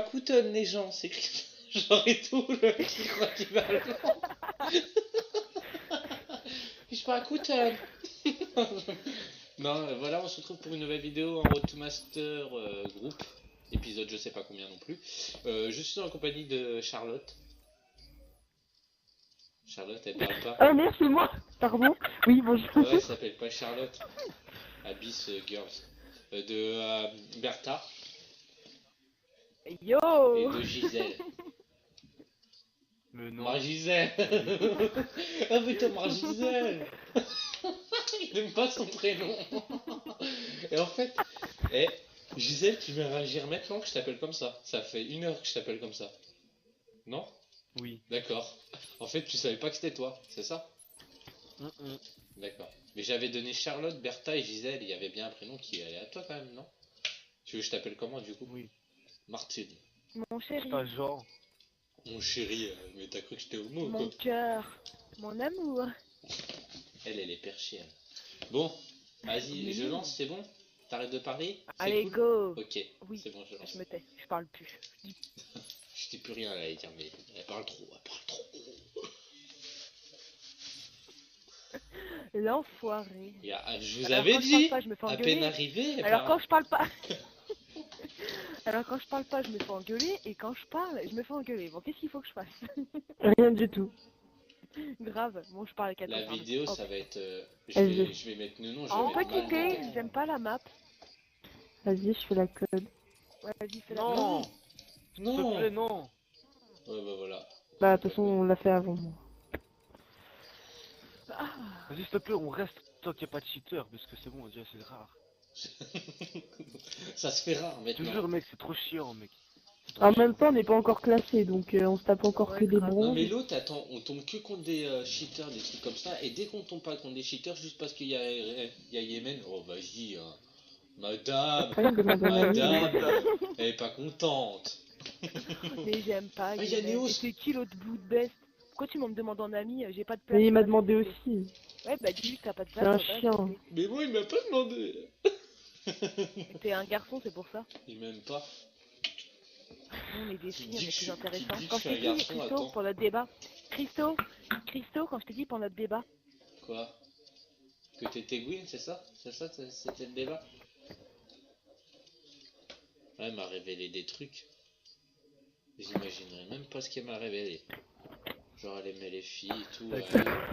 pas Couton les gens, c'est genre et tout, le mec qui croit qu'il va allemand. Je pas Couton. Non, voilà, on se retrouve pour une nouvelle vidéo en Road to Master groupe, épisode je sais pas combien non plus. Je suis en compagnie de Charlotte. Charlotte, elle parle pas. Ah merde, c'est moi. Pardon. Oui, bonjour. Ouais, elle s'appelle pas Charlotte. Abyss Girls. De Bertha Yo. et de Gisèle. Mais non. Margiselle. Ah putain, Margiselle. Il aime pas son prénom. Et en fait, eh, Gisèle, tu viens réagir maintenant que je t'appelle comme ça. Ça fait 1 heure que je t'appelle comme ça. Non? Oui. D'accord. En fait, tu savais pas que c'était toi, c'est ça? D'accord. Mais j'avais donné Charlotte, Bertha et Gisèle. Il y avait bien un prénom qui allait à toi quand même, non? Tu veux que je t'appelle comment du coup? Oui. Martine. Mon C'est chéri. pas genre. Mon chéri, mais t'as cru que j'étais homo ou Mon quoi? cœur. Mon amour. Elle est perchée. Elle. Bon, vas-y, je lance, c'est bon? T'arrêtes de parler? C'est Allez, cool. go. Ok, Oui. c'est bon, je lance. Je me tais. Je parle plus. Je dis plus rien là, elle dire, mais elle parle trop, elle parle trop. L'enfoiré. Je vous Alors, avais quand je dit, parle pas, je me fais à engueuler. peine arrivé, elle Alors parle. quand je parle pas. Alors quand je parle pas, je me fais engueuler. Et quand je parle, je me fais engueuler. Bon, qu'est-ce qu'il faut que je fasse? Rien du tout. Grave. Bon, je parle avec La Charlotte. vidéo, Hop. ça va être. Vas-y. Je vais mettre le nom, je En vais mettre petit mal. P, j'aime pas la map. Vas-y, je fais la code. Ouais, vas-y, fais la Non. map. S'il te Non! plaît, non. Ouais, bah voilà. Bah, de toute façon, on l'a fait avant moi. Ah. Vas-y, s'il te plaît, on reste tant qu'il n'y a pas de cheater, parce que c'est bon, déjà c'est rare. Ça se fait rare Je te maintenant. jure, mec, c'est trop chiant, mec. En même temps, on n'est pas encore classé, donc on se tape encore Ouais, que des grave. Non bronzes. mais l'autre, attends, on tombe que contre des cheaters, des trucs comme ça, et dès qu'on tombe pas contre des cheaters, juste parce qu'il y a Yémen, oh vas-y, hein. Madame, Ouais, demande à Nani. madame, elle est pas contente. Mais j'aime pas. Ah, y a Yémen. Néos. Et c'est qui l'autre bout de best? Pourquoi tu m'en demandes en ami? J'ai pas de place. Mais il m'a pour demandé rester. aussi. Ouais, bah dis-lui que t'as pas de place. C'est un t'as pas chien. rester. Mais moi, il m'a pas demandé. T'es un garçon, c'est pour ça. Il m'aime pas. Nous, on est des Qui filles, dit on que est je plus suis- intéressants. qui dit que Quand je je suis t'ai un dit, garçon, Christo, attends. pour notre débat. Christo, quand je t'ai dit pour notre débat. Quoi? Que t'étais Gwyn, c'est ça? C'est ça, c'était le débat? Ouais, elle m'a révélé des trucs. J'imaginerais même pas ce qu'elle m'a révélé. Genre, elle aimait les filles et tout.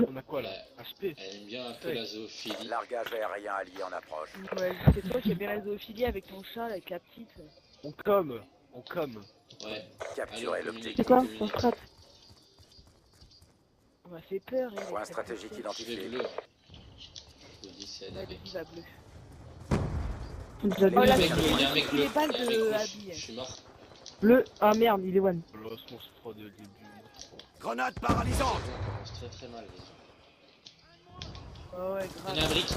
On a quoi là? HP. Elle aime bien un peu la zoophilie. Largage aérien allié en approche. Ouais, c'est toi qui as bien la zoophilie avec ton chat, là, avec la petite. On comme. On comme. Ouais. Capturez Allez, on l'optique. C'est quoi communique. ton strat? On m'a fait peur. Hein, Point avec la stratégique petite. Je vais identifié. bleu. Je vous dis, c'est elle Ouais, avec. vas-y, va bleu. Déjà Il y a Oh un là, mec c'est bleu, il y a un mec bleu. les balles Il y a un de mec rouge. Abby. Je suis mort. Bleu. Ah merde, il est one. Le on se fera de début. Grenade paralysante. On commence très très mal, les gens. Oh ouais, Il y en a grave. un brick.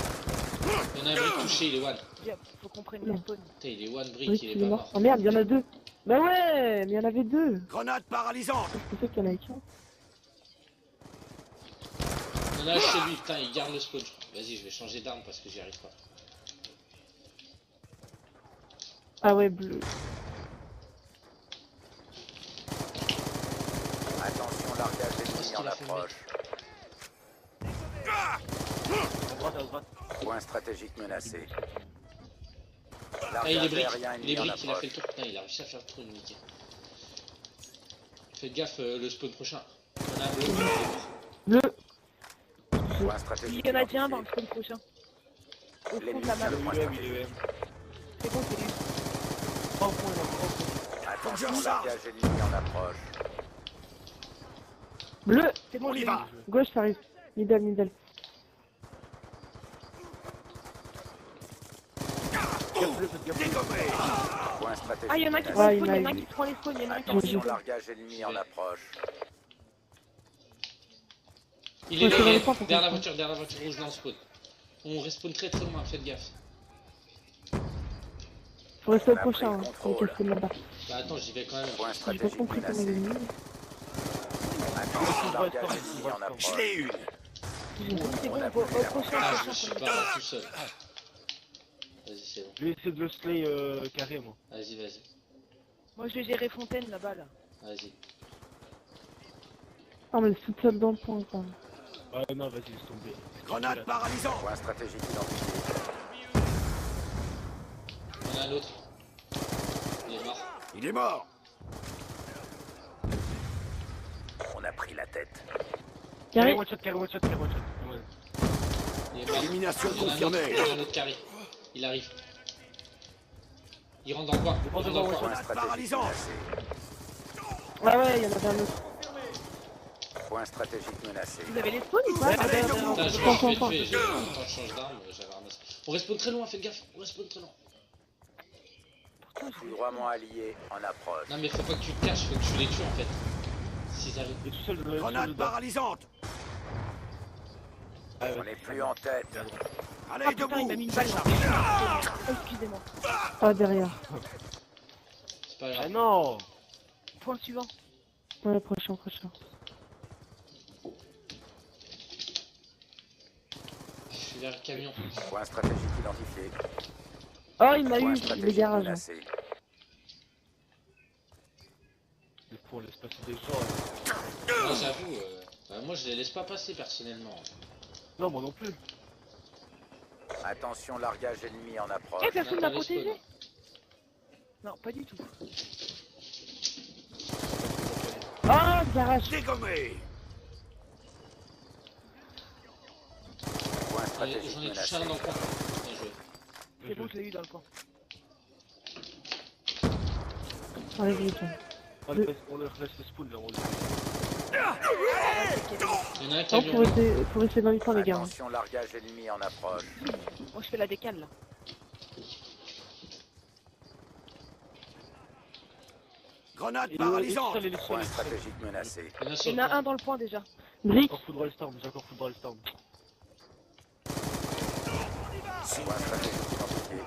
Il y en a un brick touché, il est one. Viens, faut qu'on prenne le spawn. Putain, il est one brick, Oui, il est il est pas mort. mort. Oh merde, il y en a deux. Bah ouais, mais il y en avait deux. Grenade paralysante. Je pensais qu'il y en avait qu'un. Il y en a un chez lui, putain, il garde le spawn. Vas-y, je vais changer d'arme parce que j'y arrive pas. Ah ouais, bleu. Attention, largage Qu'est-ce ennemi en qu'il a fait, le mec? approche. À droite. Point stratégique menacé. Ah, il est Largage brick, aérien il est ennemi en brick, il a fait le approche. tour. Putain, il a réussi à faire le tour de niquer. Faites gaffe, le spawn prochain. Il y en a un bleu, il est mort. Bleu. Point stratégique Il y en a déjà un dans le identifié. spawn prochain. Au fond L'ennemi de la tient map. le point Il est stratégique. C'est bon, c'est lui. 3 points là, 3 points. Attention, largage ennemi en approche. Bleu. C'est bon, je l'ai eu. Gauche, ça arrive. Middle, middle. Point stratégique Ah, il y en a qui menacé. prend les il spawns, m'a il y en a eu. qui prend les spawns, il y en a qui prend les Attention, spawns. largage ennemi en approche. Il est Ouais, c'est là, dans le camp, pour derrière la contre. voiture rouge dans le spawn. On respawn très très loin, faites gaffe. Faut rester au On a prochain, pris hein. le Faut les contrôle. casser là-bas. Bah attends, j'y vais quand même. Point J'ai pas stratégique compris comment il est menacé. mis. Attention, largage ennemi en approche. C'est bon, au prochain, Ah, je me prochain. suis barré tout seul. Vas-y, c'est bon. Je vais essayer de le slay carré, moi. Vas-y, vas-y. Moi je vais gérer Fontaine là-bas là. Vas-y. Ah, mais c'est toute seule dans le point, quand même. Ouais, non, vas-y, laisse tomber. Grenade paralysante. Point stratégique identifié. Il y en a un autre. Il est mort. Il est mort. On a pris la tête. Carré Carré. one shot, carré one shot, carré one shot. Ouais. Il est mort. Élimination Il y en a un confirmée. autre, il y en a un autre qui arrive. Il arrive. Il rentre dans le coin. Il rentre dans le coin. Point stratégique menacé. Ah ouais, il y en avait un autre. Point stratégique menacé. Vous avez les spawns ou pas? Ouais, Ah, allez, bah, debout. bah, Putain, je Attends, vais attends, vite fait. J'ai quand je change d'arme, j'avais ramassé. On respawn très loin, faites gaffe. On respawn très loin. Foudroiement allié en approche. Non mais faut pas que tu te caches, faut que tu les tues en fait. S'ils arrivent. Il est tout seul dans le Grenade dedans. paralysante. Ah, On ouais. n'est plus en tête. Allez, Ah putain, il m'a debout. mis une balle là. Oh, excusez-moi. Ah, derrière. C'est pas Ah grave. non. Point suivant. Ouais, prochain, prochain. Je suis vers le camion. Point stratégique identifié. Oh, il m'a Point eu, les stratégique garages. menacé. Le pour laisse passer des gens. Moi j'avoue, moi je les laisse pas passer personnellement. Non, moi non plus. Attention, largage ennemi en approche. Eh, personne m'a Attends, les protégé? Non, pas du tout. Ah, garage. Dégommé. Point J'en stratégique ai touché menacé. un dans le coin. Bien joué. C'est bon, je l'ai eu dans le coin. Allez, vite. On leur laisse le spawn là, on le Il y en a un Oh, camion. faut rester dans les coins, les gars. Attention, largage ennemi en approche. Moi je fais la décale là. Grenade Il est paralysante. seul, il est seul, Point il est seul. stratégique menacé. Il y en a Il sur y en le a coin. un dans le point déjà. Brick. Encore foudre le storm, j'ai encore foudre le storm. Point stratégique identifié.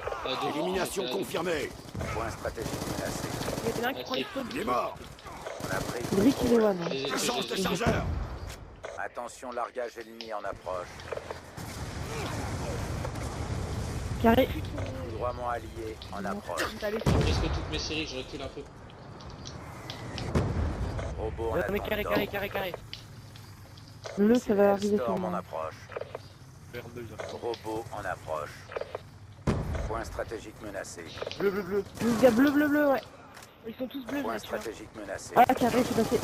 Deux Élimination fois, confirmée. Point stratégique menacé. Il y en a un qui prend les spawns. Il est mort. On a pris. Brick, il est one. Je les ai tués, Puissance je de les ai tués. chargeur. Attention, largage ennemi en approche. Carré. Foudroiement allié en approche. T'as les Je risque toutes mes séries, je recule un peu. Robot en Ouais, mais attente carré, d'ordre. carré. Le, ça va arriver sur Storm en moi. approche. Vert bleu, Robot en approche. Point stratégique menacé. bleu, bleu, bleu. Le gars bleu, ouais. Ils sont tous bleus Point là, tu vois. stratégique menacé. Ah, carré, c'est passé.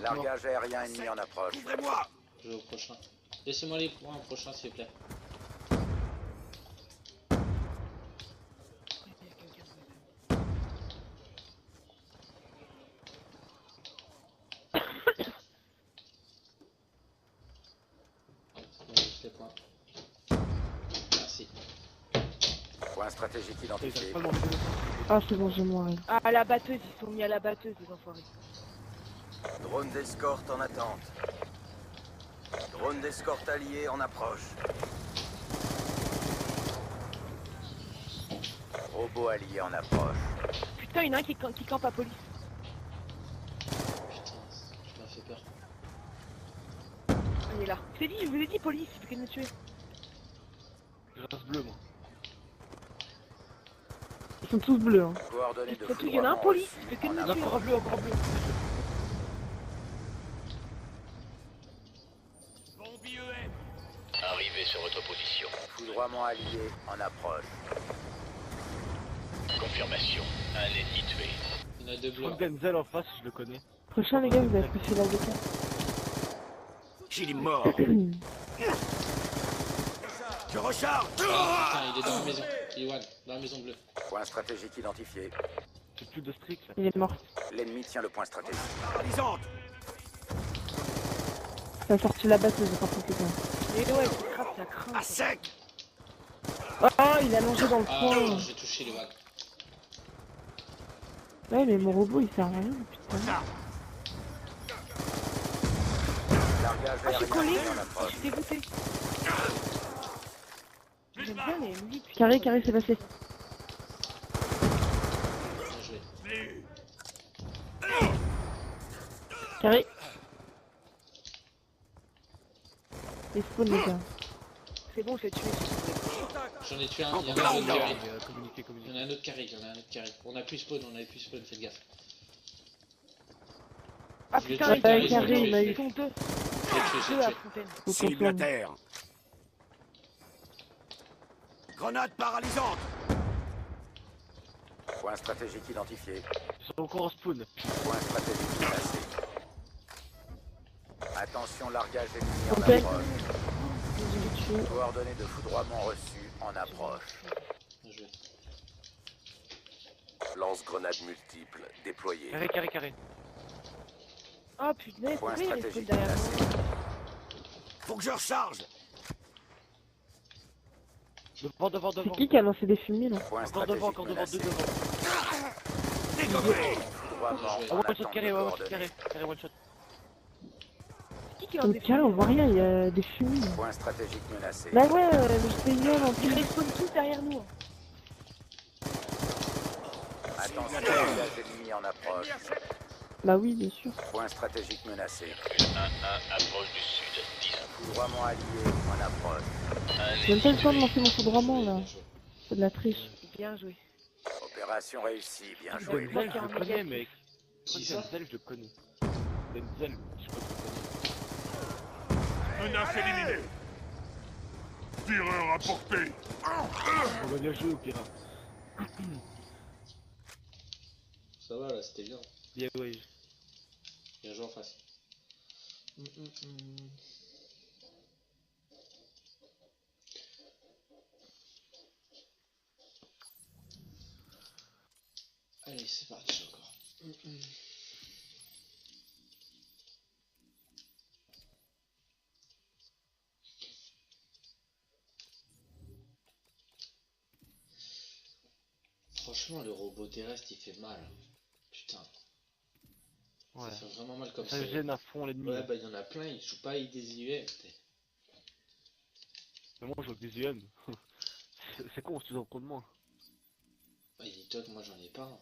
Largage aérien ennemi en approche. Ouvrez-moi. Je vais au prochain. Laissez-moi les points au prochain s'il vous plaît. Bon, juste les points. Merci. Point stratégique Ils identifié. arrivent pas à le manger. Ah, c'est bon, j'ai moi. Ah, la batteuse, ils sont mis à la batteuse, les enfoirés. Drone d'escorte en attente. Drone d'escorte allié en approche. Robot allié en approche. Putain, il y en a un qui campe à police. Putain, tu m'as fait peur. Il est là. Je vous ai dit police, il fait que de me tuer. Je reste bleu, moi. Ils sont tous bleus, hein. Coordonnées de Surtout, il y en a un foudroiement police, reçues il fait que de en me Encore tuer. un bleu, encore un bleu. Arrivez sur votre position. Foudroiement allié en approche. Confirmation. Un ennemi tué. Il y en a deux Je bleus. crois que Denzel en face, je le connais. Prochain, les gars, vous avez poussé la décale. Il est mort. Je recharge. Ah putain, il est dans la maison. Il est one, dans la maison bleue. Point stratégique identifié. J'ai plus de strict là. Il est mort. L'ennemi tient le point stratégique. Paralysante. Ça a sorti la batteuse, par contre, les gars. Mais ouais, c'est crap, ça craint. À sec. Oh, il a mangé dans le Ah, coin. j'ai touché les one. Ouais, mais mon robot, il sert à rien, putain. Largage Ah, je suis collé, aérien en approche. je suis dégoûté. J'aime bien les musiques. Carré, c'est passé. Bien joué. Carré. Les spawns, les gars. C'est bon, je l'ai tué. J'en ai tué un, il y en a un autre qui arrive. Communiquer, Il y communiquer. en a un autre qui arrive, il y en a un autre qui arrive. On a plus spawn, faites gaffe. Ah Je l'ai putain, tué, ils carré, on a eu. sont deux. J'ai Deux à tué. fontaine. Faut qu'on Cible à tourne. terre. Grenade paralysante. Point stratégique identifié. Ils sont encore en spawn. Point stratégique menacé. Attention, largage ennemi en Fontaine. approche. J'ai tué. Coordonnées de foudroiement reçues en approche. Bien joué. Lance-grenade multiple déployée. Carré, carré, carré. Ah putain, Point pourquoi il reste stratégique derrière menacé. moi? Faut que je recharge. Devant, devant, C'est devant. qui a lancé des fumées là? Point Encore devant, stratégique encore devant, deux menacé. devant. Dégommé. Foudroiement Ah, Ah, en one shot attente carré, de ouais, one shot coordonnées. carré. Carré, one shot. C'est qui Comme lance des carré, on fumées? voit rien, il y a des fumées. Point stratégique menacé. Bah ouais, j'étais bien en Ils plus. respawnent tous derrière nous. hein. Attention, largage ennemi en approche. Bah oui, bien sûr. Point stratégique menacé. 1-1, approche du sud. 10. Foudroiement allié en approche. Un J'ai même pas ennemi le temps de tué. lancer mon foudroiement là. Bien joué. C'est de la triche. Bien joué. Opération réussie, bien Ah, joué. Denzel, je en le connais, négatif. mec. Qui ça? Denzel, je le connais. Denzel, je crois que je le connais. Menace éliminée. Tireur à portée. On va bien jouer au pire. Ça va là, c'était bien. Bien, ouais. Bien joué en face. Allez, c'est parti encore. Franchement, le robot terrestre il fait mal. Putain, Ouais. ça fait vraiment mal comme Ça ça. gêne à fond l'ennemi. Ouais, bah il y en a plein, ils jouent pas des IEM. Mais moi, je joue avec des UM. C'est con, c'est toujours contre moi. Bah, dis-toi que moi j'en ai pas.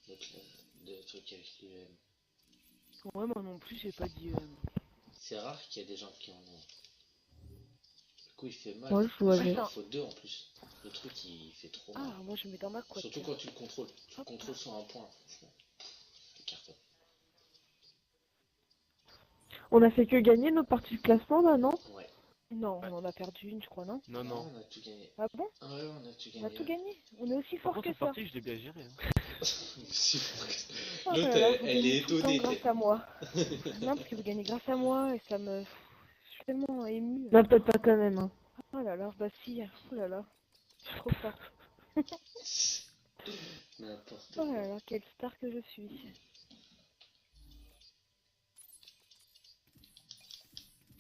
De trucs avec l'IEM. Ouais, moi non plus, j'ai pas dit. C'est rare qu'il y ait des gens qui en ont. Du coup, il fait mal. Moi, je joue avec. Il faut deux en plus. Le truc il fait trop mal. Ah, moi je mets dans ma couette. Surtout quand tu le contrôles. Tu le Hop. contrôles sur un point, franchement. C'est carton. On a fait que gagner nos parties de classement là, non? Ouais. Non, on en a perdu une, je crois, non? Non, non. On a tout gagné. Ah bon? Ah ouais, on a tout On gagné. a tout gagné. On est aussi Par fort contre, que cette ça. partie, je l'ai bien gérée. Hein. Si fort que ça. Oh L'autre, là là, vous elle gagnez est tout le temps étonnée. grâce à moi. Non, parce que vous gagnez grâce à moi et ça me. Je suis tellement émue. Non, peut-être pas quand même. Hein. Oh là là, bah si. Oh là là. Je suis trop forte. N'importe Oh quoi. là là, quelle star que je suis.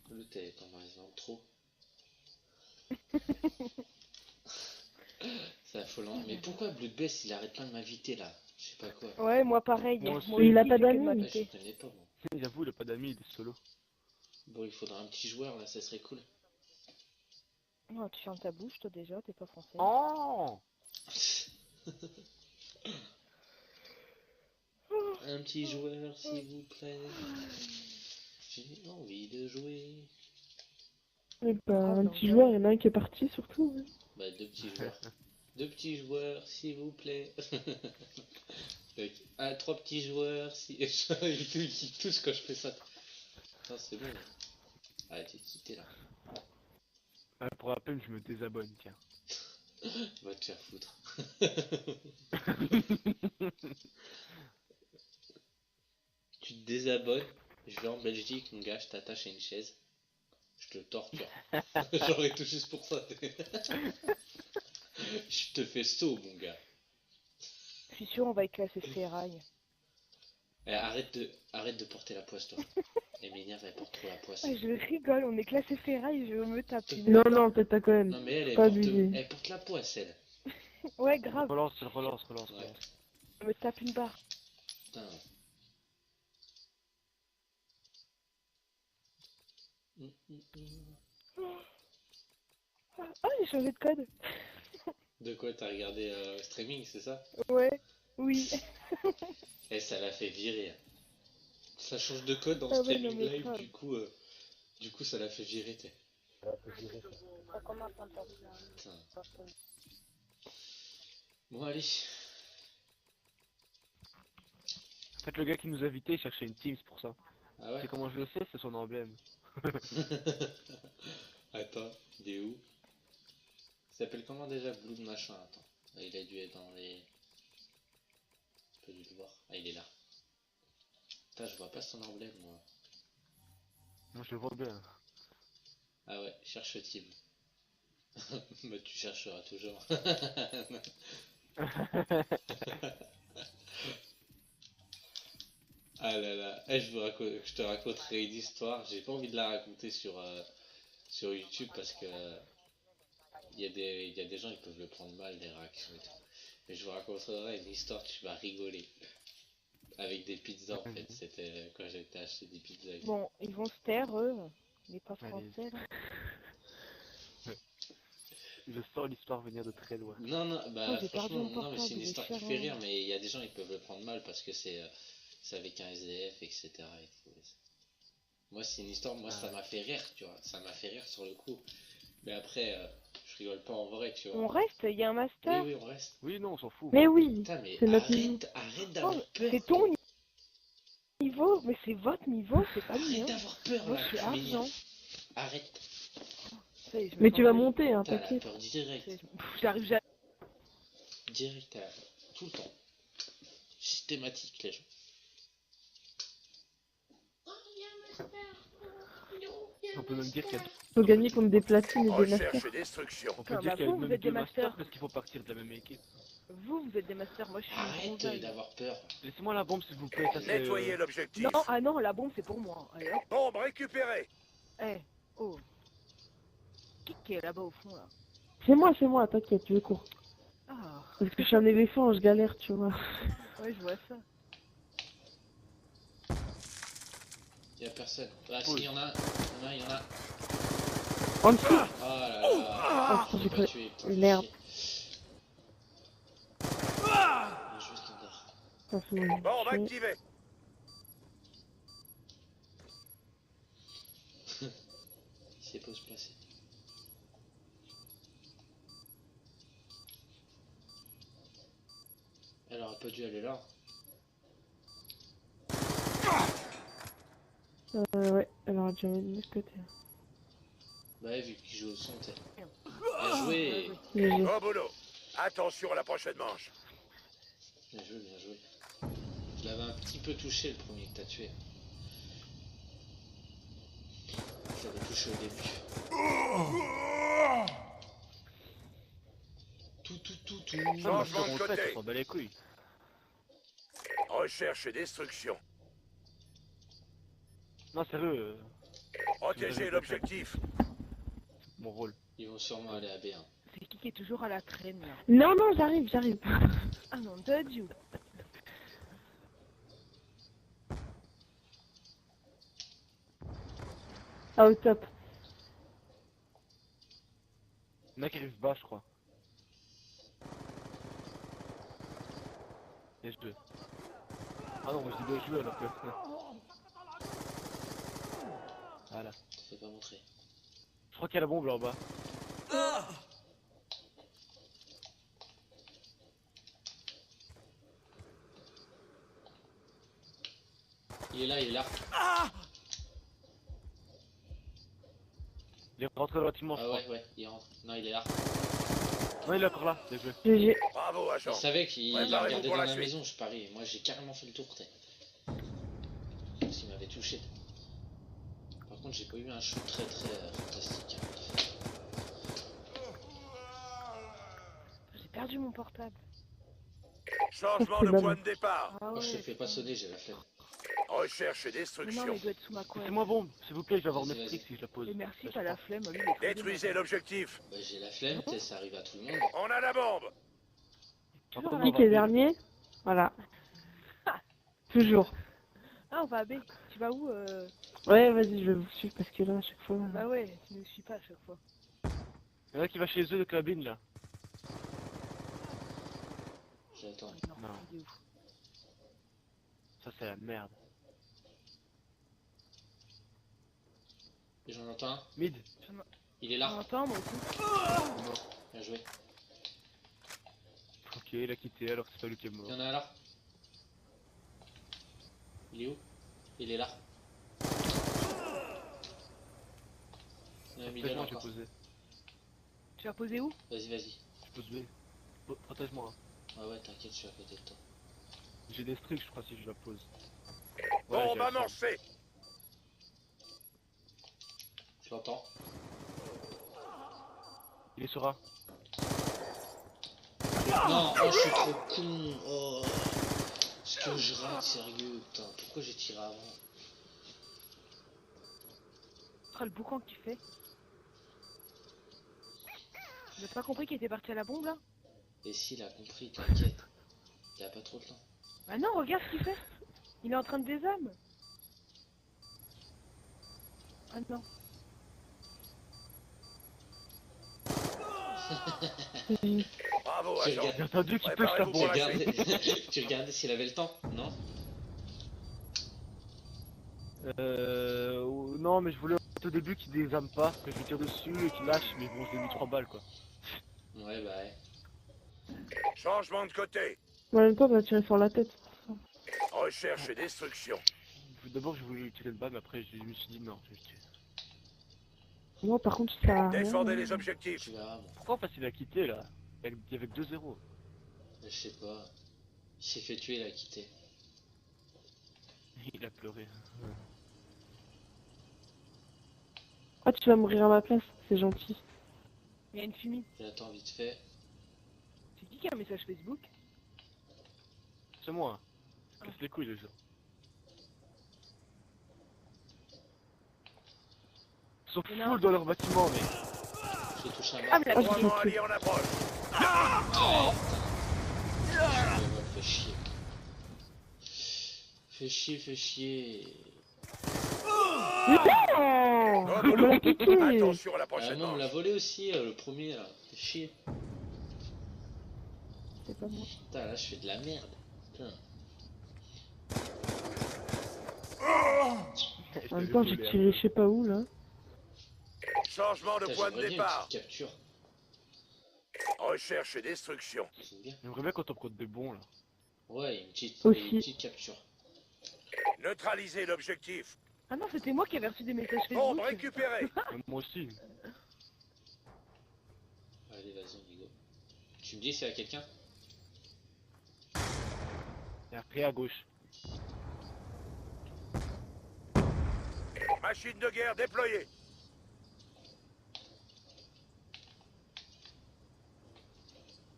L'autre, elle est pas par exemple trop. C'est affolant. Mais pourquoi Blood Best il arrête pas de m'inviter là? Je sais pas quoi. Ouais, moi pareil. Moi aussi. Il a aussi, pas j'ai que de d'amis. Ouais, je m'inviter. connais pas moi. J'avoue, il a pas d'amis, il est solo. Bon, il faudra un petit joueur là, ça serait cool. Oh, tu fermes ta bouche, toi déjà, t'es pas français. Oh Un petit joueur s'il vous plaît. J'ai envie de jouer. Et bah, un non, petit non. joueur, il y en a un qui est parti surtout. Hein. Bah, deux petits joueurs. Deux petits joueurs s'il vous plaît. Ah, trois petits joueurs si. Ils kiffent tous quand je fais ça. Non, c'est bon. Arrêtez de quitter là. Pour la peine, je me désabonne, tiens. Va te faire foutre. Tu te désabonnes, je vais en Belgique, mon gars, je t'attache à une chaise. Je te torture. J'en ai tout juste pour ça. Je te fais saut, mon gars. Je suis sûre, on va éclater Ferraille. Eh, arrête de porter la poisse, toi. Elle m'énerve, elle porte trop la poisse. Ah, je rigole, on est classé Ferraille, je me tape une. Non, non, peut-être pas quand même. Non, mais elle Pas porte, abusé. elle porte la poisse, elle. Ouais, grave, Relance, relance. Ouais. je me tape une barre. Putain. Ah, j'ai changé de code. De quoi t'as regardé streaming, c'est ça? Ouais, oui. Et ça l'a fait virer. Ça change de code dans Ah ouais, streaming non, mais live, grave. du coup ça l'a fait virer. T'es. Ça commence un peu. Putain. Bon, allez. En fait, le gars qui nous a invités, il cherchait une team, c'est pour ça. Ah ouais? C'est comment je le sais, c'est son emblème. Attends, il est où? Il s'appelle comment déjà? Blue machin, attends. Ah, il a dû être dans les... Je peux dû le voir. Ah, il est là. Putain, je vois pas son emblème, moi. Moi, je le vois bien. Ah ouais, cherche team. Mais tu chercheras toujours. Ah là là, eh, je te raconterai une histoire. J'ai pas envie de la raconter sur YouTube parce que il y a des gens qui peuvent le prendre mal, les réactions et tout. Mais je vous raconterai une histoire, tu vas rigoler. Avec des pizzas en fait, c'était quand j'étais acheté des pizzas. Et tout. Bon, ils vont se taire, eux. Les pas Allez. français, là. Je sens l'histoire venir de très loin. Non, non, bah Oh, j'ai perdu franchement, mon non, mais portable, c'est une il est histoire qui cher, fait hein. rire, mais il y a des gens qui peuvent le prendre mal parce que c'est avec un SDF, etc. et tout. Moi, c'est une histoire, moi ça m'a fait rire, tu vois, ça m'a fait rire sur le coup. Mais après, je rigole pas en vrai, tu vois. On reste, il y a un Oui, master. oui, on reste. Oui, non, on s'en fout. Mais oui, Putain, mais c'est notre niveau. arrête Oh, d'avoir peur. c'est ton niveau, mais c'est votre niveau, c'est pas le Arrête mien. d'avoir peur Moi, là, je suis tu argent. m'énerves. Arrête, Ça y est, je me Mais sens tu vas mal. monter, hein, t'as la t'inquiète. peur direct. J'arrive jamais. Direct, tout le temps. Systématique, les gens. On peut même dire qu'il y a... Faut gagner contre des platines et des masters. Recherche et destruction. On peut Ah, dire bah, qu'il y a vous, même vous êtes deux des masters masters. parce qu'il faut partir de la même équipe. Vous êtes des masters, moi je suis une Arrête gonzaille. d'avoir peur. Laissez-moi la bombe, s'il vous plaît. Ça, c'est... Nettoyez l'objectif. Non, ah non, la bombe c'est pour moi. Allez hop, Bombe récupérée. oh. Qui est là-bas au fond là? C'est moi, t'inquiète, je cours. Ah, Parce que je suis un éléphant, je galère, tu vois. ouais, je vois ça. Y'a personne. Ah si, y'en a un. Il y en a. En dessous. Oh là là. Oh, J'ai j'ai pas cru. tué. Putain, Merde. chier. Bien joué, standard. Ça, c'est mon Bombe chien. activée. Il sait pas où se placer. Elle aurait pas dû aller là. Ouais, elle aura déjà mis de ce côté. Bah ouais, vu qu'il joue au son, t'es. Bien joué. GG. Bon boulot. Attention à la prochaine manche. Bien joué, bien joué. Je l'avais un petit peu touché le premier que t'as tué. Je l'avais touché au début. Tout. Ah, Changement master, de on le fait, côté. on s'en bat les couilles. Recherche et destruction. Non, sérieux, Protégez l'objectif. mon rôle. Ils vont sûrement aller à B1. C'est qui est toujours à la traîne là? Non, j'arrive. Ah non, de Dieu. Ah, au top. Le mec arrive bas, je crois. Bien joué. Ah non, moi je dis bien joué alors que... Voilà. Faut pas montrer. Je crois qu'il y a la bombe là en bas. Il est là, il est là. Il est rentré dans le bâtiment, je Ah crois. ouais, il rentre. Non, il est là. Non, il est encore là, bien joué. GG. Bravo, Je agent. savais qu'il a Préparez-vous regardé pour dans la la suite. maison, je parie. Moi, j'ai carrément fait le tour, t'es. Parce qu'il m'avait touché. Par contre, j'ai pas eu un shoot très fantastique. J'ai perdu mon portable. Changement C'est de bon. point de départ. Ah Moi, je te ouais, fais pas sonner, j'ai la flemme. Recherche et mais non, destruction. mais il doit être sous ma couette. C'est moi bombe, s'il vous plaît, je vais avoir Vas-y, 9 vas-y. tricks si je la pose. Et merci, Ça, je t'as la crois. flemme, lui, il est trop Détruisez l'objectif. Bah, j'ai la flemme, t'es, ça arrive à tout le monde. On a la bombe. Toujours Attends, à on la Qui est va dernier. Voilà. Toujours. Ah, on va à B. Tu vas où Ouais, vas-y, je vais vous suivre parce que là, à chaque fois. Bah ouais, tu ne suis pas à chaque fois. Il y en a qui va chez eux de cabine là. J'attends. Non, Non. il est où? Ça c'est la merde. Et j'en entends un. Mid. Il est là. Attends, moi aussi. Bien joué. Ok, il a quitté alors que c'est pas lui qui est Il mort. y en a un là. Il est où? Il est là. Il y en a un milieu là Protège-moi, je vais encore. poser. Tu vas poser où? Vas-y, vas-y. Je pose B. Protège-moi. Ouais, ouais, t'inquiète, je suis à côté de toi. J'ai des streaks, je crois, si je la pose. Bombe j'ai la amorcée. Je l'entends. Il est sur A. Non, oh, je suis trop con. Oh. Ce que je rate, sérieux. Putain, pourquoi j'ai tiré avant? Oh, le boucan que tu fais. Tu n'as pas compris qu'il était parti à la bombe là? Et s'il a compris, t'inquiète. Il a pas trop de temps. Ah non, regarde ce qu'il fait. Il est en train de désarmer. Ah non. Bravo, Tu agent. regardes- J'ai entendu qu'il touche la Préparez-vous Tu pour la bombe. regardais, tu regardais s'il avait le temps, non? Non, mais je voulais au début qu'il désarme pas, que je lui tire dessus et qu'il lâche, mais bon, je lui ai mis 3 balles quoi. Ouais, bah ouais. Changement de côté. En même temps, on va tirer sur la tête. Recherche et destruction. D'abord, je voulais lui tirer une balle, mais après, je me suis dit non, je vais le tuer. Moi, par contre, ça sert à rien. Défendez les objectifs. Tu verras, bon. Pourquoi parce qu'il a quitté là? Il y avait que 2-0. Je sais pas. Il s'est fait tuer, il a quitté. Il a pleuré. Ah, tu vas mourir à ma place, c'est gentil. Il y a une fumée. J'attends vite fait. C'est qui a un message Facebook? C'est moi. Casse les couilles les gens. Ils sont Il y en a un. full dans leur bâtiment, mais. J'ai touché un Ah, mort. mais la Croisement allié en approche. Ouais, fais chier. Fais chier, fais chier. Oh, Comme on me l'a piqué. Attention à la Ah, prochaine moi, on me l'a manche. volé aussi, le premier là. Fais chier. C'est pas moi. Putain, là, je fais de la merde. Putain. Je En même t'avais temps, j'ai volé, hein. tiré je sais pas où là. Changement de Putain, point de j'aimerais bien une départ. petite capture. Recherche et destruction. C'est bien. J'aimerais bien qu'on prenne des bons là. Ouais, une petite, Aussi. une petite capture. Neutralisez l'objectif. Ah non, c'était moi qui avais reçu des messages Bombe Facebook. récupérée. Moi aussi. Allez, vas-y, on y go. Tu me dis s'il y a quelqu'un? Il y a rien à gauche. Machine de guerre déployée.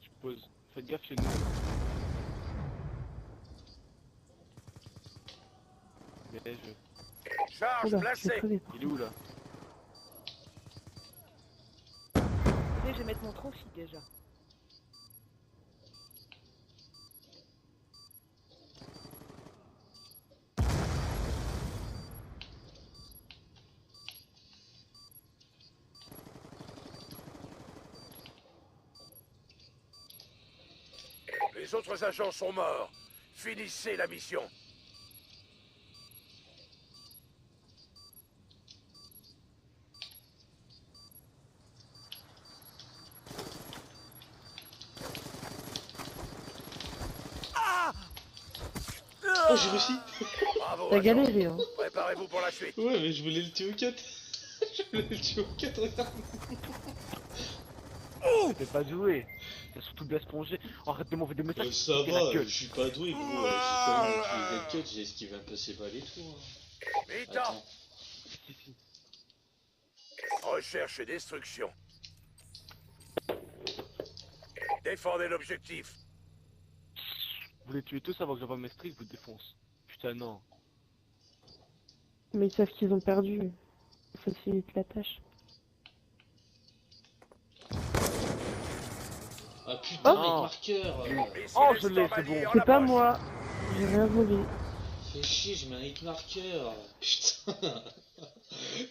Je pose. Faites gaffe chez nous. Mais je. Charge Regarde, je vais placée. crever. Il est où là? Écoutez, je vais mettre mon trophy déjà. Les autres agents sont morts. Finissez la mission. Oh, j'ai réussi! Bravo, T'as agent. galéré, hein. Préparez-vous pour la suite. Ouais, mais je voulais le tuer au 4. Je voulais le tuer au 4, regarde. T'es pas doué. T'as surtout bien spongé. Arrête de m'envoyer des messages. Ça T'es la va, gueule. je suis pas doué, gros. J'ai quand même utilisé le 4, j'ai esquivé un peu ses balles et tout. Hein. Mi-temps. Attends. Si, si. Recherche et destruction. Défendez l'objectif. Vous les tuez tous avant que j'envoie mes streaks, vous défonce. Putain, non. Mais ils savent qu'ils ont perdu. Ça facilite la tâche. Ah putain, Oh. avec marqueur. Missile Oh, je l'ai, c'est Stormalier bon. en C'est pas approche. moi. J'ai rien volé. Fais chier, je mets un hit marqueur. Putain.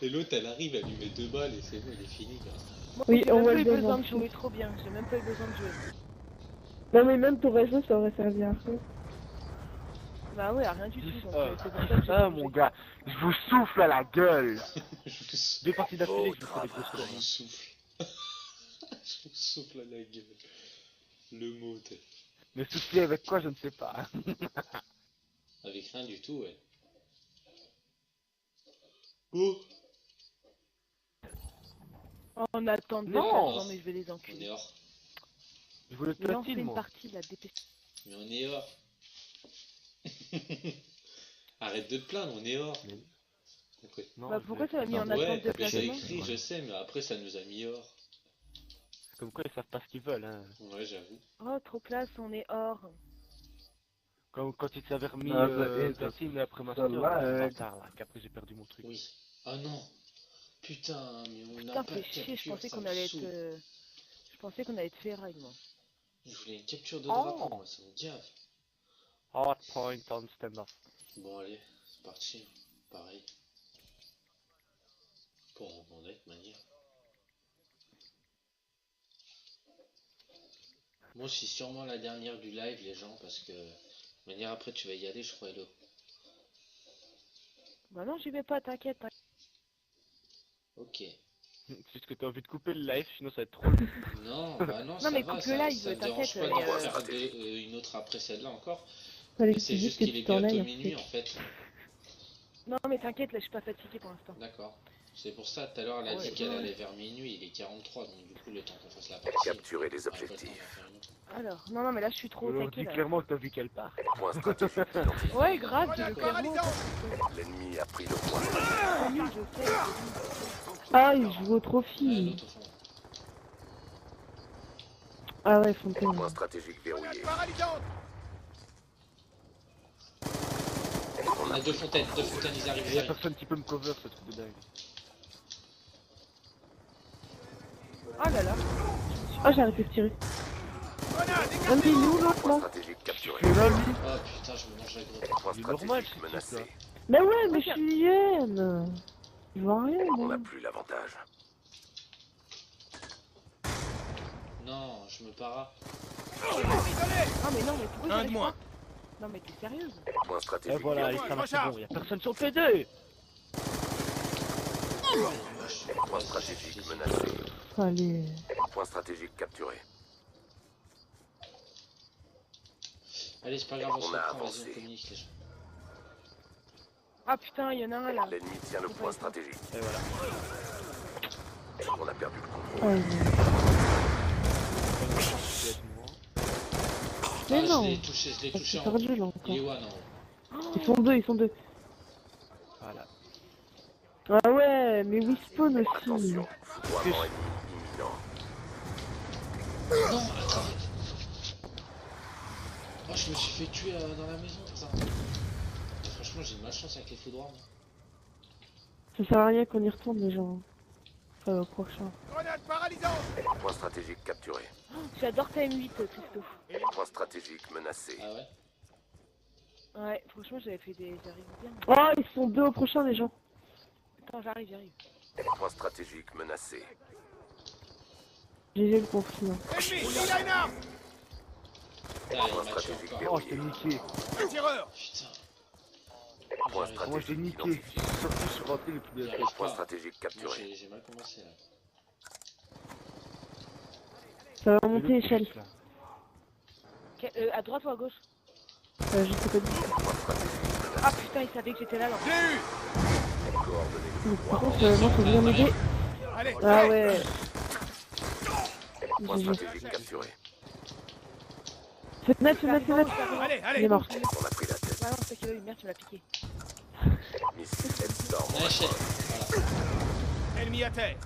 Et l'autre, elle arrive, elle lui met 2 balles et c'est bon, il est fini. Là. Moi, Oui, j'ai on même voit pas eu le besoin de besoin. jouer trop bien. J'ai même pas eu besoin de jouer. Non, mais même ton réseau, ça aurait servi à rien. Bah ouais, rien du tout. Donc, c'est pour ça que j'ai Ah changé. mon gars, je vous souffle à la gueule. Je vous souffle. 2 parties d'affilée, je vous fais des Je gros scores. vous souffle. Je vous souffle à la gueule. Le mot, t'es. Mais souffler avec quoi, je ne sais pas. Avec rien du tout, ouais. Oh, On attend de Non. non, mais je vais les on enculer. est hors. Je voulais te Mais on fait platine, une moi. partie là, dépêche. Mais on est hors. Arrête de te plaindre, on est hors. Mais- Donc, ouais. Non, Bah je pourquoi voulais- ça m'a mis en Non, attente Ouais, de mais c'est placement? écrit, je sais, mais après ça nous a mis hors. Comme quoi, ils savent pas ce qu'ils veulent, hein. Ouais, j'avoue. Oh, trop classe, on est hors. Comme quand ils t'avaient remis Ah, platine et après Master, ça va, c'est bâtard, là, qu'après j'ai perdu mon truc. Oui. Oh non. Putain, mais on Putain, n'a pas de fais chier, je capture, pensais ça qu'on me allait saoule. être... Je pensais qu'on allait être ferraille, moi. Je voulais une capture de Oh. drapeau, moi, ça me gave. Hard point on stand-off. Bon, allez, c'est parti. Pareil. Pour rebondir de manière. Moi, c'est sûrement la dernière du live, les gens, parce que... De manière, après, tu vas y aller, je crois, Hello. Bah non, j'y vais pas, t'inquiète. Ok. C'est juste que t'as envie de couper le live, sinon ça va être trop. Non, bah non, ça mais va, coupe ça, le live, ça me dérange t'inquiète, pas mais, d'en faire une autre après celle-là encore. Fallait Mais que c'est tu dises juste que qu'il tu est t'en bientôt ailles. minuit, en fait. Non, mais t'inquiète, là, je suis pas fatiguée pour l'instant. D'accord. C'est pour ça, tout à l'heure, elle a Ouais, dit qu'elle ouais. allait vers minuit, il est 43, donc du coup, le temps qu'on fasse la partie... Capturer les on aura pas le temps d'en objectifs. faire une autre. Alors, non, mais là, je suis trop On au leur taquet, dit là. clairement que t'as vu qu'elle part. Point stratégique identifié. Ouais, grave, dis-le clairement. L'ennemi a pris le point. C'est nul, je sais. Ah, il joue au Ouais, trophy. l'autre au fond. Ah ouais, Fontaine. Point stratégique verrouillé. On a deux fontaines, ils arrivent, Il ils y a arrivent. personne qui peut me cover ce truc de dingue. Oh là là. Ah, j'ai arrêté de tirer. Ah, mais il est où l'autre Point là? stratégique capturé. Tu es là, lui? Oh putain, je me mange la grotte. Point Il est normal, stratégique ce truc, menacé. là. Mais ouais, mais je suis hyène. Je vois rien, On moi. n'a plus l'avantage. Non, je me para. Ah, mais non, mais pourquoi Un j'arrive de moins. pas? Non, mais t'es sérieuse? Point Et stratégique voilà, verrouillé. ça va, c'est bon, y'a personne sur le PD! Point stratégique menacé. Allez. Point stratégique capturé. Allez, c'est pas grave, on se On a reprend, vas-y, avancé. on communique les gens. Ah putain, il y en a un là. L'ennemi tient le point stratégique. Et voilà. On a perdu le contrôle. Ouais, mais Ah, non. je l'ai touché C'est en haut. perdu là Il encore. est one en haut. Ils sont deux, ils sont deux. Voilà. Ah ouais, mais Wispawn aussi. Attention, foudroiement ennemi imminent. Non, attends. Oh, je me suis fait tuer dans la maison, putain. Et franchement, j'ai de malchance avec les foudroirs. moi. Ça sert à rien qu'on y retourne les gens. Enfin, au prochain. Point stratégique capturé. J'adore ta M8, Christophe. Point stratégique menacé. Ah ouais? Ouais, franchement, j'arrive bien. Oh, ils sont deux au prochain les gens. Attends, j'arrive. Point stratégique menacé. GG le conflit. Hein. Putain, il Point m'a tué stratégique encore. Oh, je t'ai verrouillé. niqué. Putain. Point J'arrive Moi, je t'ai stratégique niqué. identifié. Je suis sorti, je suis rentré le plus de la J'arrive Point pas. stratégique Moi, capturé. j'ai mal commencé là. Ça va monter échelle. À droite ou à gauche? Je sais pas du tout. Point stratégique menacé. Ah putain, il savait que j'étais là. Coordonnées. Mais par contre, moi, faut bien m'aider. Ah ouais. Point GG. stratégique capturé. Fenêtre. Il est mort. On a pris la tête. Ah non, c'est qu'il a eu merde, tu m'as piqué. Missile Hellstorm. On achète. Voilà. Ennemi à terre.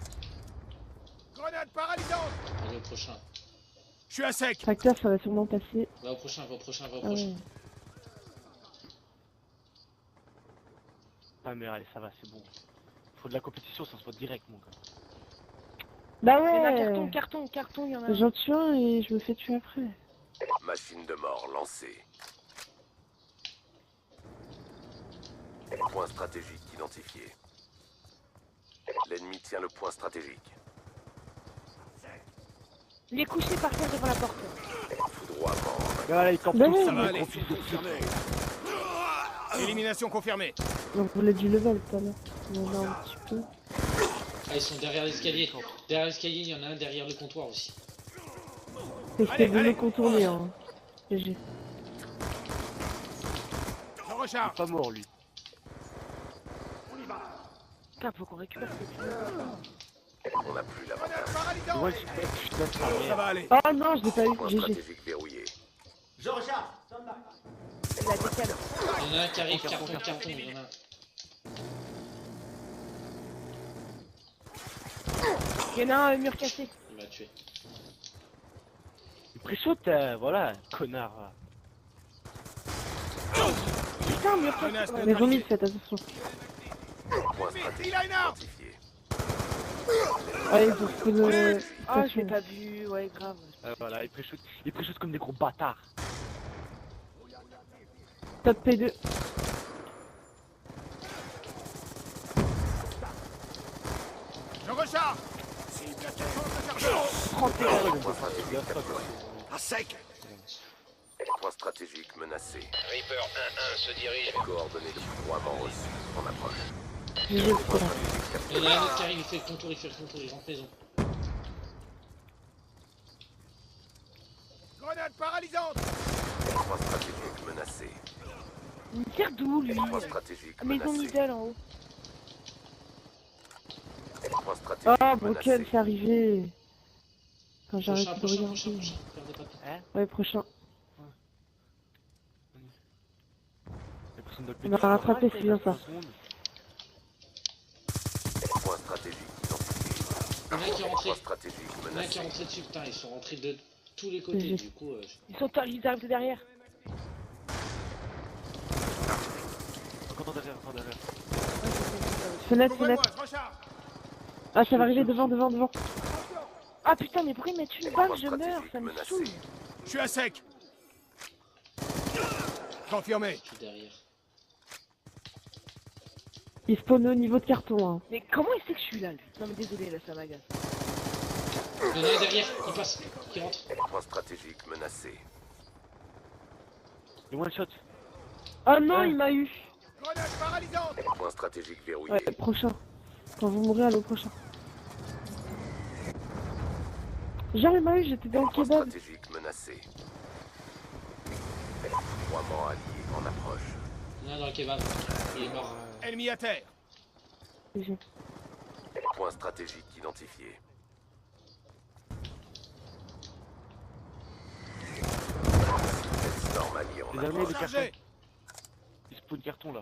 Grenade paralysante. Allez au prochain. Je suis à sec. Tracteur, ça va sûrement passer. Va au prochain, va au prochain, va au Ah prochain. ouais. Ah, mais allez, ça va, c'est bon. Faut de la compétition, ça se voit direct, mon gars. Bah Il y en a ouais. carton, il y en a un. J'en tue un et je me fais tuer après. Machine de mort lancée. Point stratégique identifié. L'ennemi tient le point stratégique. Il est couché par terre devant la porte. Foudroiement. Là, il campe Bah tout ouais. ça, Ça va le aller. gros fils de pute. Élimination confirmée. Donc vous l'avez du level tout à l'heure. On en a un petit peu. Ah, ils sont derrière l'escalier. Derrière l'escalier, il y en a un derrière le comptoir aussi. Essayez de allez. le contourner, hein. GG. Je Il recharge. est pas mort lui. Putain, faut qu'on récupère cette On n'a plus l'avantage. Grenade Et paralysante. moi je putain de sa Ça mère. va aller. Oh non, je l'ai pas eu. Point GG. stratégique verrouillé. Il a décalé. Il y en a un qui arrive, carton, il y en a un. Il y en a un mur cassé. Il m'a tué. Il pré-shot, voilà, connard. Putain, mur cassé. Menace Ouais, Mais remis, neutralisée. faites attention. Point Il stratégique a une arme. identifié. Allez, il faut le... Ah, je l'ai pas vu, ouais, grave. Voilà, il pré-shot comme des gros bâtards. Top P2. Je recharge. Cible à terre. Change de chargeur. Point stratégique capturé. À sec. Point stratégique menacé. Reaper 1-1 se dirige. Coordonnées de foudroiement reçues. En approche. GG, Point c'est là. stratégique Il y en capturé. a un autre qui arrive, il fait le contour, il rentre maison. Grenade paralysante. Point stratégique menacé. Il tire d'où, lui? Point stratégique Ah, mais ils ont menacé. middle en haut. Point stratégique Ah, Broken, menacé. c'est arrivé. Enfin, j'arrête Prochain, de prochain, regarder. prochain. Perdez pas de temps. Ouais, prochain. Il personne de le On va rattraper, c'est bien ça. Point stratégique identifié. Il y en a un qui est rentré. Point stratégique Il y en a un menacé. qui est rentré dessus, putain, ils sont rentrés de tous les côtés, GG. du coup. Ils arrivent de derrière. Encore derrière. Fenêtre, Couvrez-moi, fenêtre. je recharge. Ah, ça va arriver devant, devant, devant. Ah putain, mais pourquoi ils mettent une balle? Je meurs, ça me Menacé. saoule. Je suis à sec. Confirmé. Je suis derrière. Il spawn au niveau de carton, hein. Mais comment il sait que je suis là, lui? Non, mais désolé, là, ça m'agace. Il y en a un derrière, il passe, qui rentre. Point stratégique menacé. Le one shot. Oh non, Ouais. il m'a eu. Grenade paralysante. Point stratégique verrouillé. Ouais, prochain. Quand vous mourrez, allô, prochain. Genre, il m'a eu, j'étais dans le Point kebab. stratégique menacé. Foudroiement allié en approche. Il y en a un dans le kebab, il est mort. Ennemi à terre. GG. Point stratégique identifié. Storm allié en Les armées de carton. Chargé. Il spawn carton là.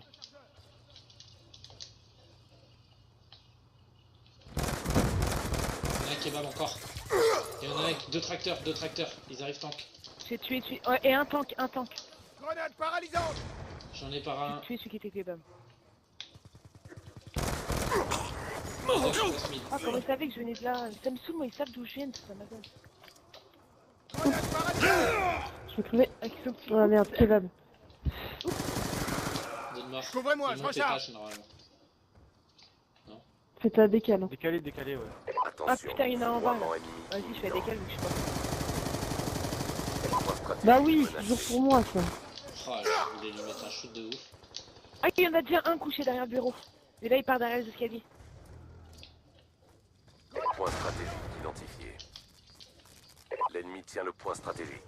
Il y en a un kebab encore. Il y en a un, deux tracteurs, ils arrivent tank. J'ai tué. Ouais, et un tank. Grenade paralysante. J'en ai par un. J'ai tué celui qui était kebab. Ah, comment ils savaient que je venais de là? Ça me saoule, moi, ils savent d'où je viens, ça m'agace. Grenade paralysante. Je vais crever. Ah, qu'ils sont petits. Ah merde, kebab. Deux de mort. Couvrez-moi, Ils je montent les recharge. tâches, normalement. Faites la décale. Hein. Décalé, ouais. Attention. Ah putain, il y en a en bas là. foudroiement ennemi Vas-y, je fais imminent. décale, mais je sais pas. Point stratégique Bah oui, menacé. toujours pour moi, ça. Oh, je voulais lui mettre un shoot de ouf. Ah, il y en a déjà un couché derrière le bureau. Et là, il part derrière les escaliers. Point stratégique identifié. L'ennemi tient le point stratégique.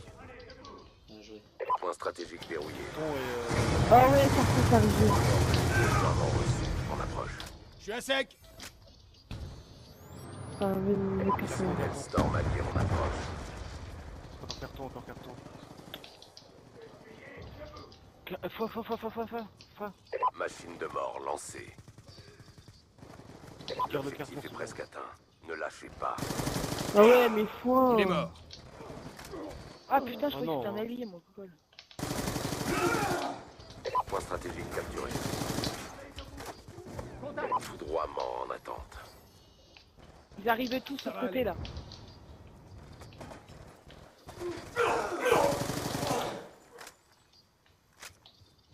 Bien joué. Point stratégique verrouillé. Carton et Ah ouais, carton, c'est arrivé. Foudroiement reçu. En approche. Je suis à sec. Ça arrivé le carton. Storm allié en approche. encore carton. Foi. Machine de mort lancée. Garde le L'objectif carton. est presque atteint. Ne lâchez pas. Ah ouais, mais foin. Il est mort. Ah putain, je Oh croyais que non. c'était un allié, mon cool. Point stratégique capturé. Foudroiement en attente. Ils arrivaient tous sur va ce côté là.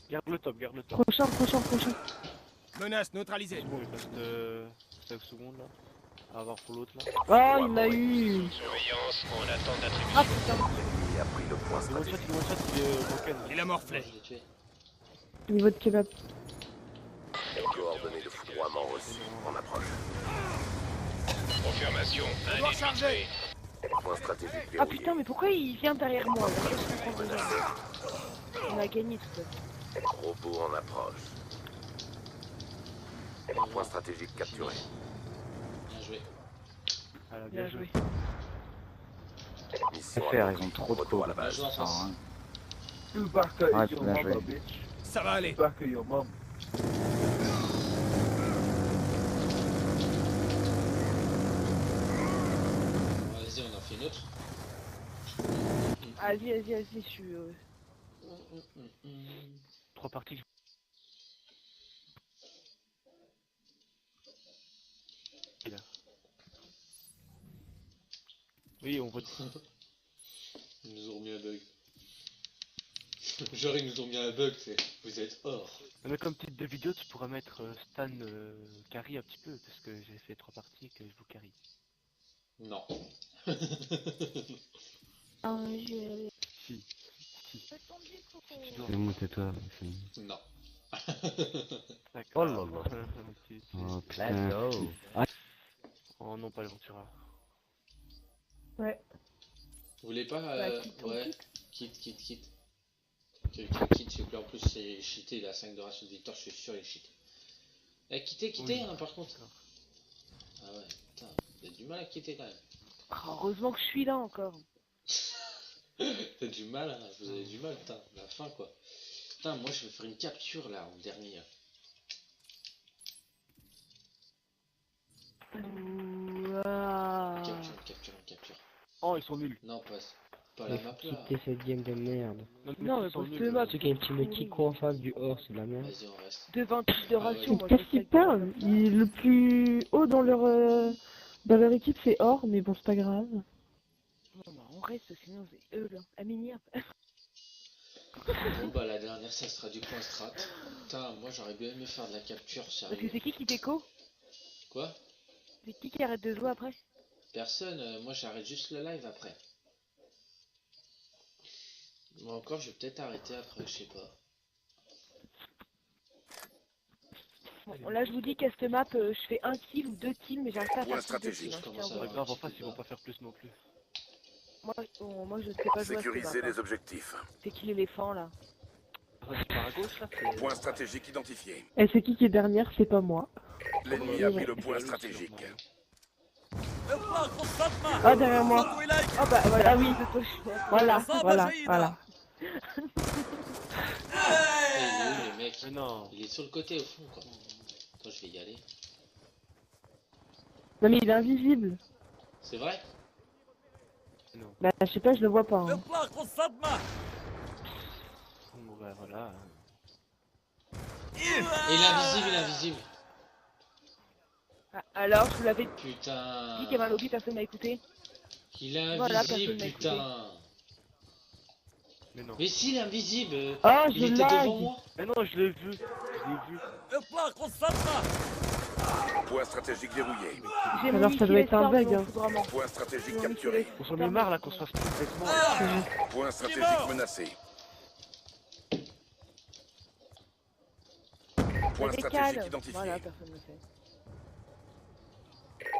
Garde le top. Prochain. Menace neutralisée. C'est bon, il reste 5 secondes là. À avoir pour l'autre là. Ah, il m'a eu. Surveillance, on attend Ah d'attribution. putain. L'ennemi a pris le point Le one shot, stratégique. il est broken. Il a morflé. Je l'ai tué. Niveau de kebab. Coordonnées de foudroiement reçues. On approche. Confirmation. On doit charger. Point stratégique Ah verrouillé. putain, mais pourquoi il vient derrière moi là? Qu'est-ce que je comprends pas. On a gagné tout ça. Robot en approche. Point stratégique capturé. Bien joué. Ah, Bien joué. Mission FR, ils ont trop de retour à la Bien base. joué en Ça, face. hein. Ah, bien joué. Ça va aller. Vas-y, on en fait une autre. Vas-y, je suis... 3 parties. Là. Oui, on vote. Ils nous ont mis un bug. Genre, ils nous ont mis un bug, c'est. Vous êtes hors. Mais comme titre de vidéo, tu pourras mettre Stan carry un petit peu, parce que j'ai fait 3 parties et que je vous carry. Non. Si. C'est bon, tais-toi. Non. D'accord. Oh là là. Si. Oh putain. Oh non, pas l'aventura. Ouais. Vous voulez pas. Bah, on ouais. quitte. Quitte. Quelqu'un quitte, c'est que là en plus c'est cheaté, il a 5 de ratio de victoire, je suis sûr il est cheaté. Eh, quittez, Oui. hein, par contre. Ah ouais, putain, vous avez du mal à quitter quand même. Oh, heureusement que je suis là encore. T'as du mal, hein, vous avez du mal, putain, la fin quoi. Putain, moi je vais faire une capture là en dernier. Ouah. Capture. Oh, ils sont nuls. Non, pas la map là. Quitter cette game de merde. Non, mais ils sont parce nuls. que Tu sais qu'il y a un petit Mekiko en face du hors, c'est de la merde. Vas-y, on reste. 2,28 de ratio, moi Qu'est-ce qu'ils parlent? Le plus haut dans leur équipe, c'est Or, mais bon, c'est pas grave. Non, bah, on reste, sinon c'est eux là. À minir. Bon bah la dernière ça sera du point strat. Putain, moi j'aurais bien aimé faire de la capture, Parce que sérieux. c'est qui déco? Quoi? C'est qui arrête de jouer après? Personne, moi j'arrête juste le live après. Moi encore, je vais peut-être arrêter après, je sais pas. Bon, là je vous dis qu'à cette map, je fais un kill ou 2 kills, mais j'arrive pas à Point faire plus de stratégique. kills. Je commence à Pas avoir grave, un en face, petit ils peu vont pas faire plus non plus. Moi je ne sais pas jouer à cette Sécuriser map. les objectifs. C'est qui l'éléphant là? Par à gauche, là, c'est... Point stratégique identifié. Et c'est qui est dernière? C'est pas moi. L'ennemi a pris le point stratégique. Ah, derrière moi. Ah bah voilà, oui. Voilà. Eh, il est où les mecs? Mais non. Il est sur le côté au fond quoi. Attends, je vais y aller. Non, mais il est invisible. C'est vrai? Non. Bah, je sais pas, je le vois pas. Hein. Bon, bah voilà. Et il est invisible. Ah, alors, je vous l'avais dit Putain. qu'à ma lobby, personne m'a écouté. Il est Voilà, invisible, personne m'a putain. Mais non. Mais si, il est invisible. Ah, Il je était lag. devant moi. Mais non, je l'ai vu. Point stratégique verrouillé. J'ai Alors, ça doit être un bug, hein. Point stratégique capturé. On s'en est marre là qu'on se fasse plus bêtement. Point stratégique menacé. Point stratégique identifié. Voilà, personne ne le fait.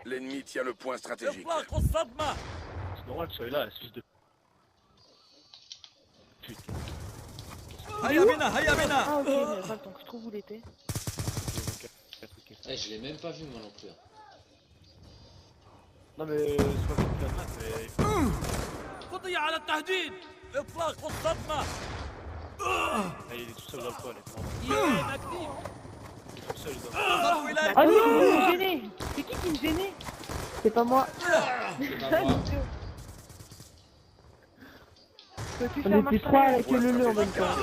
L'ennemi tient le point stratégique. C'est normal que sois là, espèce de... Putain. Ah ok, mais pas le temps que je trouve où il était. Eh, je l'ai même pas vu moi non plus. Non mais soit vite la map, mais... Ah, il est tout seul dans le toit, il est tout seul dans le... Ah non, Il me gênait. C'est qui me gênait? c'est pas moi. C'est pas moi. Peux-tu On faire était marche trois arrière? avec le en même temps.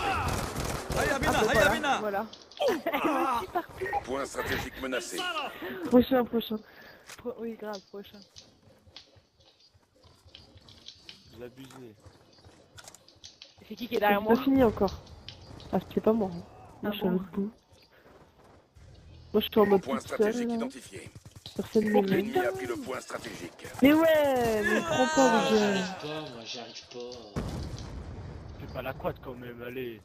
Voilà. Point stratégique menacé. Prochain. Oui, grave, prochain. Vous abusez. C'est qui est derrière C'est moi? pas fini encore. Ah, c'est pas moi. Moi, je suis à bon. l'autre bout. Moi, je suis en mode Point toute stratégique seule. Là. identifié. Personne ne m'aide. L'ennemi a pris le point stratégique. Mais ouais, mais prends pas le jeu. J'y arrive pas. Fais pas la quad quand même, allez.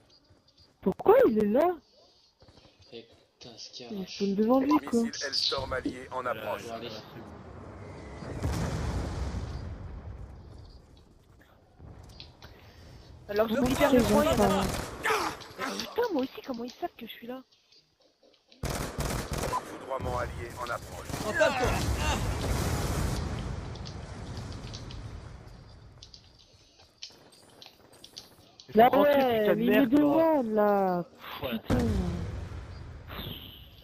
Pourquoi il est là? Eh putain, ce qui Il arrache. spawn devant lui, quoi. Missile Hellstorm allié en approche. Bon, allez. Alors je me Comment libère ça, le les point, il y en a enfants marre. Putain, moi aussi, comment ils savent que je suis là? Foudroiement allié en approche. Là, Faut rentrer, ouais, putain de milieu merde, de toi. one, là. Ouais. Putain. C'est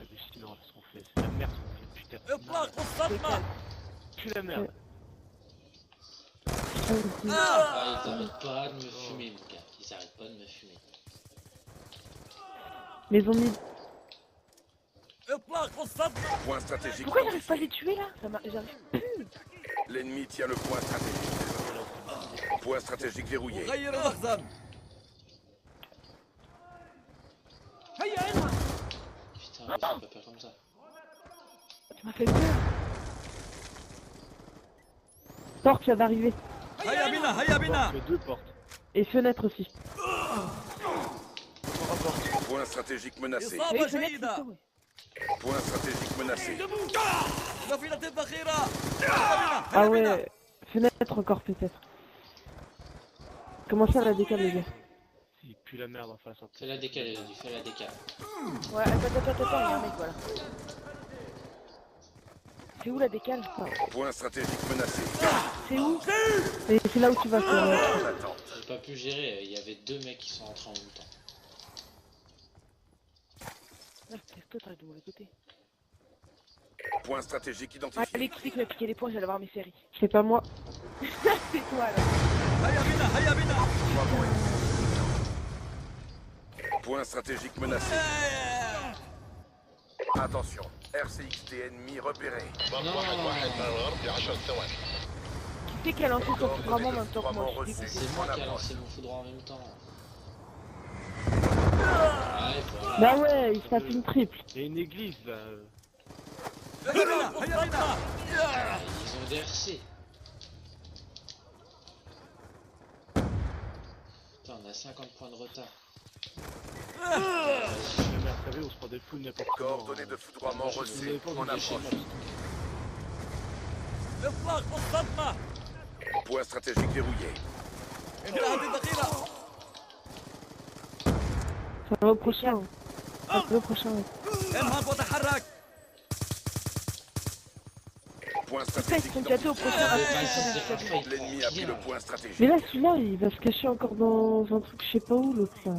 hallucinant ce qu'on fait, c'est la merde ce qu'on fait, putain. C'est la merde. Ah, ils arrêtent pas de me fumer, mon gars. Ils arrêtent pas de me fumer. Mais ils ont mis... Point stratégique Pourquoi j'arrive pas à identifié. les tuer là? J'arrive plus. L'ennemi tient le point stratégique. Point stratégique verrouillé. Putain, mais ça peut pas comme ça. Tu m'as fait peur. Porte vient d'arriver. Les deux portes. Et fenêtre aussi. Point stratégique menacé. Oui, fenêtre, c'est ça, ouais. Point stratégique menacé. Ah ouais, fenêtre encore peut-être. Comment ça la décale les gars? Il pue la merde en face. En Fais la décale, Elodie, fais la décale. Ouais, attends, il y a un mec, voilà. C'est où la décale? Point stratégique menacé. C'est où? Et c'est là où tu vas faire. En attente. J'ai pas pu gérer, il y avait deux mecs qui sont rentrés en même temps. Ah, toi, t'arrives de mon côté. Point stratégique Ah, identifié. allez, qui c'est qui m'a piqué les points, j'allais voir mes séries. C'est pas moi. C'est toi, là. Point stratégique menacé. Attention, RCXD ennemi repéré. Qui c'est qui a lancé son foudroiement en même temps que moi? Je suis Reçu. dégoûtée. C'est moi qui a lancé mon foudre en même temps. Ouais, voilà. Bah ouais, il se tape une triple. Il y a une église là. Ils ont DRC. Putain, on a 50 points de retard. La merde, vous savez, on se prend des fous de n'importe comment. Coordonnées de foudroiement reçues en approche. Point stratégique verrouillé. Ça va au prochain. Ça va au prochain. Ouais. Point Putain, ils stratégique sont déjà deux au prochain. Vas-y, Ah, c'est Rafa, il L'ennemi prend a pris rien. le point stratégique. Mais là celui-là il va se cacher encore dans un truc je sais pas où l'autre là.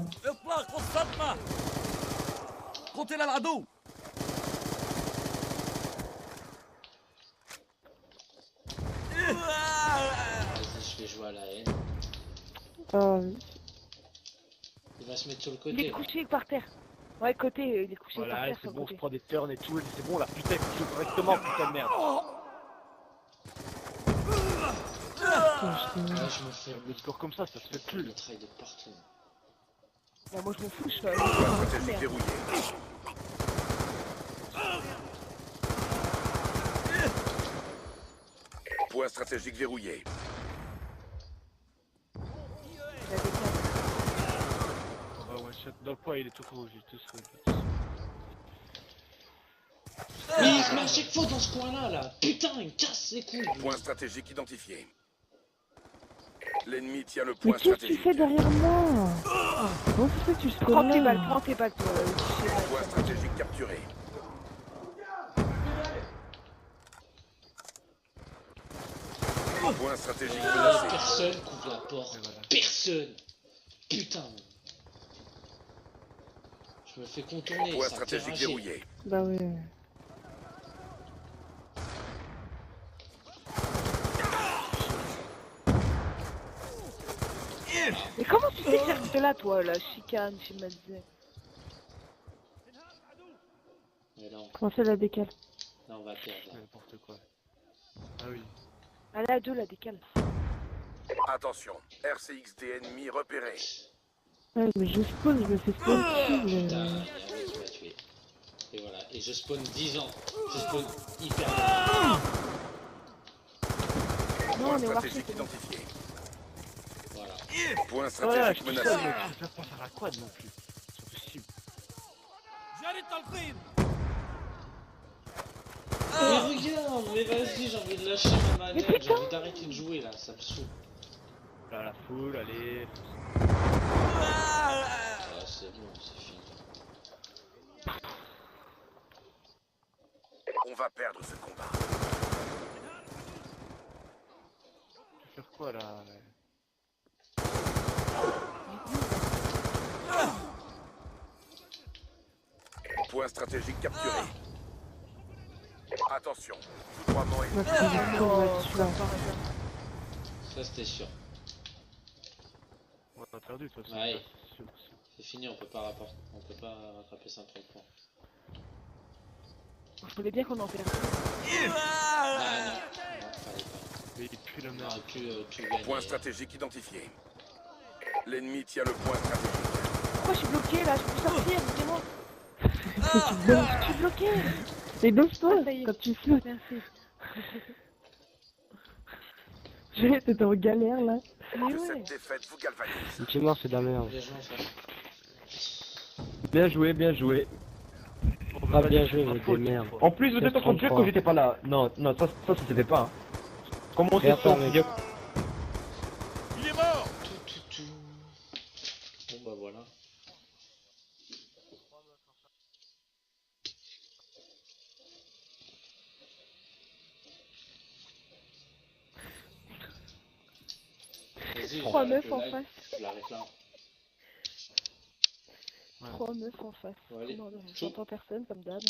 Vas-y, je vais jouer à la haine. Ah, Il va se mettre sur le Il côté. est là. couché par terre. Ouais, côté, il est couché par Voilà, terre c'est sur le bon, on côté. se prend des turns et tout, c'est bon, la putain, il joue correctement, putain de merde. Là, je me fais Le score comme ça se fait plus. le trail de partout. Bon, moi je m'en fous, je fais Point stratégique merde. verrouillé. Point stratégique verrouillé. La décale. Ah ouais, shot dans le poids, il est tout rouge, il est tout rouge. Mais il se met à chaque fois dans ce coin-là, là. Putain, il me casse les couilles. Point stratégique identifié. L'ennemi tient le mais point qu'est-ce que tu stratégique. fais derrière moi? Comment ça fait que tu se Prends tes balles, là? prends tes balles, toi. Je sais pas. Point stratégique capturé. Point stratégique menacé. Personne couvre la porte. Personne. Putain. Je me fais contourner. Point Ça me fait stratégique rager. verrouillé. Bah ouais. Mais comment tu sais que j'arrive de là, toi, la chicane chez Mazet? Mais là, Comment ça la décale? on va perdre. Là. N'importe quoi. Ah oui. Allez à deux, la décale. Attention, RCXD ennemi repéré. Ouais mais je spawn, je me fais spawn kill. Putain, il y a un mec qui m'a tué. Et voilà. Et je spawn 10 ans. Je spawn hyper bien. Non, Point on est au marché, stratégique c'est bon. identifié. Voilà. Point Voilà, stratégique je menacé. peux pas faire la quad non plus. C'est pas possible. Mais regarde, mais vas-y, j'ai envie de lâcher ma manette, j'ai envie d'arrêter de jouer là, ça me saoule. Là, la foule, allez. Ah, c'est bon, c'est fini. On va perdre ce combat. Tu veux faire quoi là? Point stratégique capturé. Attention, foudroiement et... Ça c'était sûr. On a perdu de toute façon. Ouais. c'est sûr. C'est fini, on peut pas rattraper 50 points. Je voulais bien qu'on en perde. Ah non, fallait pas. Mais il pue la On merde. aurait pu tout gagner. Point stratégique identifié. L'ennemi tient le point stratégique. Pourquoi je suis bloqué là? Je peux sortir, dis-moi. Je suis bloqué. Mais bouge-toi Ah, ça y est. quand tu sautes. Merci. T'étais en galère là. Mais Que ouais. cette défaite vous galvanise. Tu es mort, c'est de la merde. Bien joué, frère. Bien joué, bien joué. Pas bien joué, mais des merdes. En plus, vous êtes en train de dire que j'étais pas là. Non, non, ça se fait pas. Hein. Comment on se Regarde ça, sent mec. Il est mort. Bon bah voilà. Vas-y, 3 j'arrête meufs le en live. face. Je l'arrête là. 3 meufs en face. Bon, allez. Non, Chaud. j'entends personne comme d'hab.